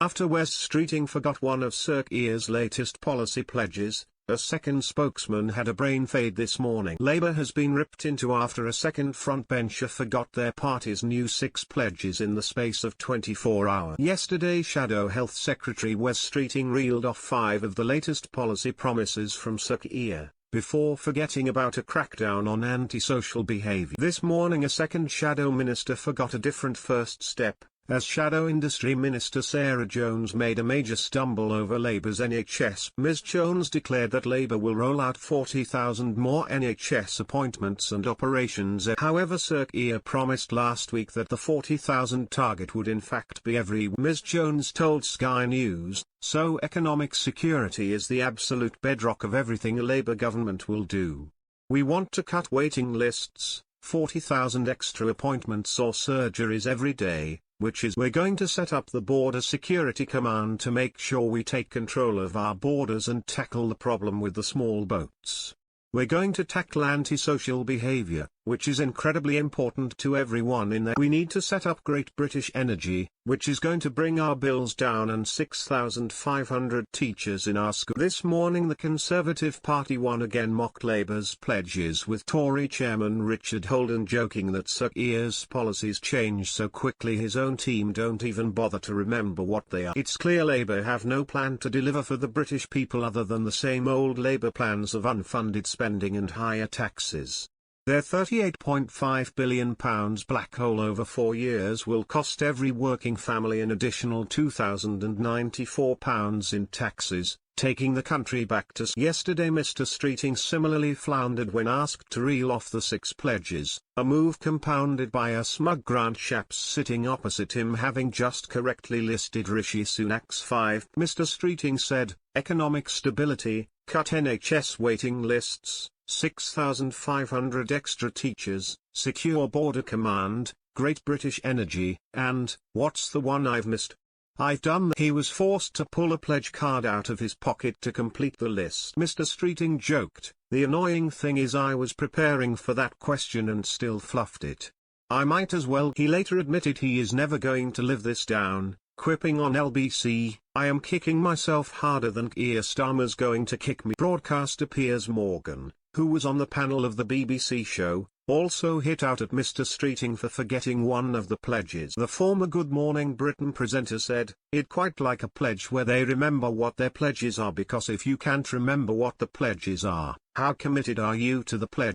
After Wes Streeting forgot one of Sir Keir's latest policy pledges, a second spokesman had a brain fade this morning. Labour has been ripped into after a second frontbencher forgot their party's new 6 pledges in the space of 24 hours. Yesterday Shadow Health Secretary Wes Streeting reeled off 5 of the latest policy promises from Sir Keir, before forgetting about a crackdown on antisocial behaviour. This morning a second Shadow Minister forgot a different first step, as Shadow Industry Minister Sarah Jones made a major stumble over Labour's NHS. Ms Jones declared that Labour will roll out 40,000 more NHS appointments and operations. However, Sir Keir promised last week that the 40,000 target would in fact be every. Ms Jones told Sky News, "So economic security is the absolute bedrock of everything a Labour government will do. We want to cut waiting lists, 40,000 extra appointments or surgeries every day, which is we're going to set up the Border Security Command to make sure we take control of our borders and tackle the problem with the small boats. We're going to tackle antisocial behaviour, which is incredibly important to everyone in there. We need to set up Great British Energy, which is going to bring our bills down, and 6,500 teachers in our school." This morning the Conservative Party once again mocked Labour's pledges, with Tory chairman Richard Holden joking that Sir Keir's policies change so quickly his own team don't even bother to remember what they are. "It's clear Labour have no plan to deliver for the British people other than the same old Labour plans of unfunded spending and higher taxes. Their £38.5 billion black hole over 4 years will cost every working family an additional £2,094 in taxes, taking the country back to." Yesterday Mr Streeting similarly floundered when asked to reel off the 6 pledges, a move compounded by a smug Grant Shapps sitting opposite him having just correctly listed Rishi Sunak's 5. Mr Streeting said, "Economic stability, cut NHS waiting lists, 6,500 extra teachers, secure border command, Great British Energy, and, what's the one I've missed? I've done." He was forced to pull a pledge card out of his pocket to complete the list. Mr Streeting joked, "The annoying thing is I was preparing for that question and still fluffed it. I might as well." He later admitted he is never going to live this down, quipping on LBC, "I am kicking myself harder than Keir Starmer's going to kick me." Broadcaster Piers Morgan, who was on the panel of the BBC show, also hit out at Mr Streeting for forgetting one of the pledges. The former Good Morning Britain presenter said, "I'd quite like a pledge where they remember what their pledges are, because if you can't remember what the pledges are, how committed are you to the pledge?"